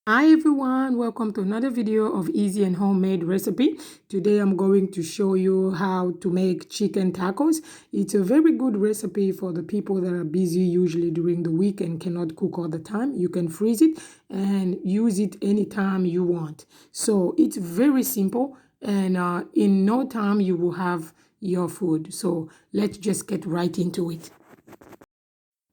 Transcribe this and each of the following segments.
Hi everyone, welcome to another video of easy and homemade recipe. Today I'm going to show you how to make chicken tacos. It's a very good recipe for the people that are busy usually during the week and cannot cook all the time. You can freeze it and use it anytime you want. So it's very simple and in no time you will have your food. So let's just get right into it.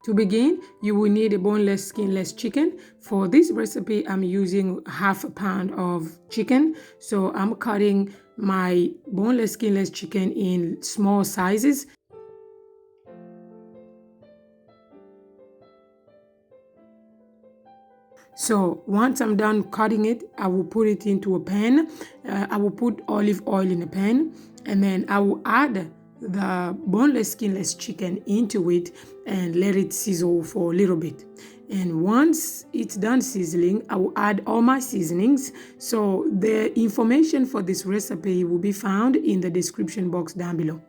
To begin, you will need a boneless, skinless chicken. For this recipe, I'm using half a pound of chicken. So I'm cutting my boneless, skinless chicken in small sizes. So once I'm done cutting it, I will put it into a pan. I will put olive oil in a pan, and then I will add the boneless, skinless chicken into it and let it sizzle for a little bit. And once it's done sizzling, I will add all my seasonings. So the information for this recipe will be found in the description box down below.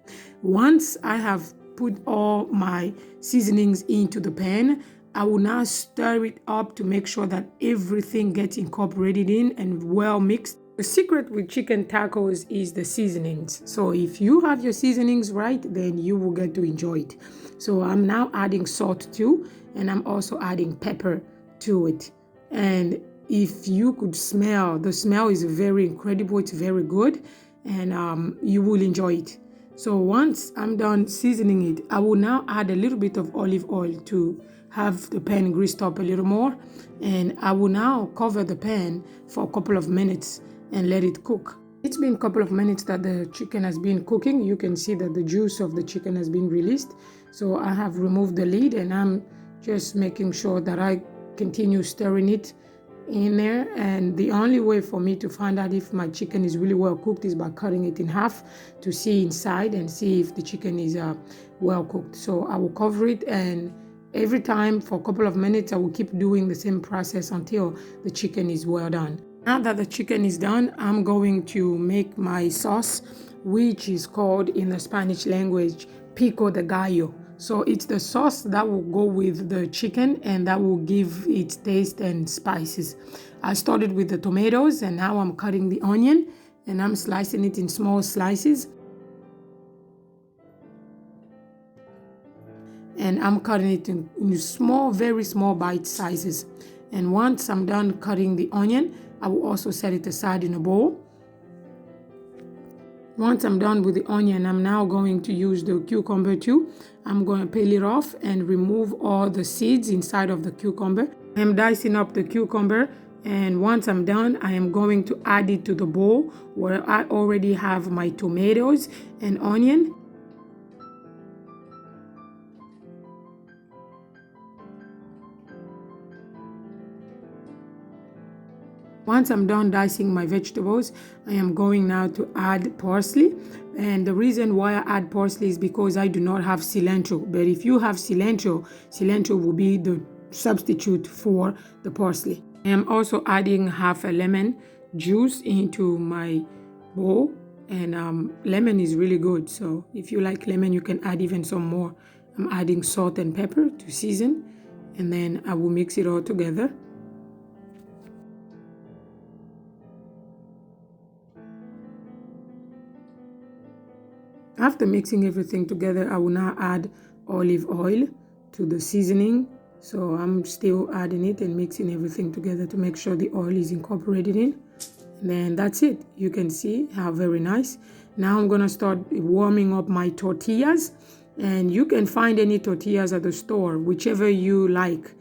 Once I have put all my seasonings into the pan, I will now stir it up to make sure that everything gets incorporated in and well mixed. The secret with chicken tacos is the seasonings. So if you have your seasonings right, then you will get to enjoy it. So I'm now adding salt too, and I'm also adding pepper to it. And if you could smell, the smell is very incredible. It's very good, and you will enjoy it. So once I'm done seasoning it, I will now add a little bit of olive oil to have the pan greased up a little more, and I will now cover the pan for a couple of minutes and let it cook. It's been a couple of minutes that the chicken has been cooking. You can see that the juice of the chicken has been released. So I have removed the lid and I'm just making sure that I continue stirring it in there. And the only way for me to find out if my chicken is really well cooked is by cutting it in half to see inside and see if the chicken is well cooked. So I will cover it, and every time for a couple of minutes I will keep doing the same process until the chicken is well done. Now that the chicken is done, I'm going to make my sauce, which is called in the Spanish language Pico de Gallo. So it's the sauce that will go with the chicken and that will give it taste and spices. I started with the tomatoes and now I'm cutting the onion and I'm slicing it in small slices. And I'm cutting it in small, very small bite sizes. And once I'm done cutting the onion, I will also set it aside in a bowl. Once I'm done with the onion, I'm now going to use the cucumber too. I'm going to peel it off and remove all the seeds inside of the cucumber. I'm dicing up the cucumber, and once I'm done, I am going to add it to the bowl where I already have my tomatoes and onion. Once I'm done dicing my vegetables, I am going now to add parsley. And the reason why I add parsley is because I do not have cilantro. But if you have cilantro, cilantro will be the substitute for the parsley. I am also adding half a lemon juice into my bowl. And lemon is really good. So if you like lemon, you can add even some more. I'm adding salt and pepper to season. And then I will mix it all together. After mixing everything together, I will now add olive oil to the seasoning. So I'm still adding it and mixing everything together to make sure the oil is incorporated in. And then that's it. You can see how very nice. Now I'm going to start warming up my tortillas. And you can find any tortillas at the store, whichever you like.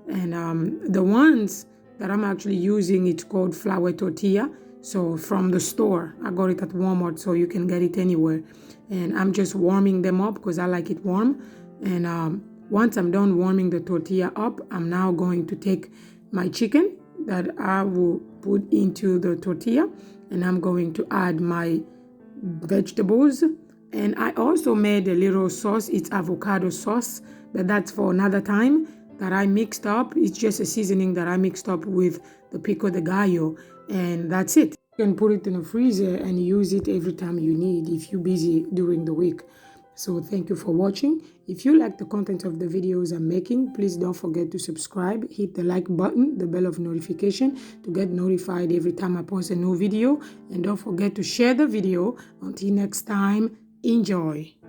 And the ones that I'm actually using, it's called flour tortilla. So from the store, I got it at Walmart, so you can get it anywhere. And I'm just warming them up because I like it warm. And once I'm done warming the tortilla up, I'm now going to take my chicken that I will put into the tortilla, and I'm going to add my vegetables. And I also made a little sauce. It's avocado sauce, but that's for another time, that I mixed up. It's just a seasoning that I mixed up with the Pico de Gallo, and that's it. You can put it in a freezer and use it every time you need if you're busy during the week. So thank you for watching. If you like the content of the videos I'm making, please don't forget to subscribe, hit the like button, the bell of notification to get notified every time I post a new video, and don't forget to share the video. Until next time, enjoy.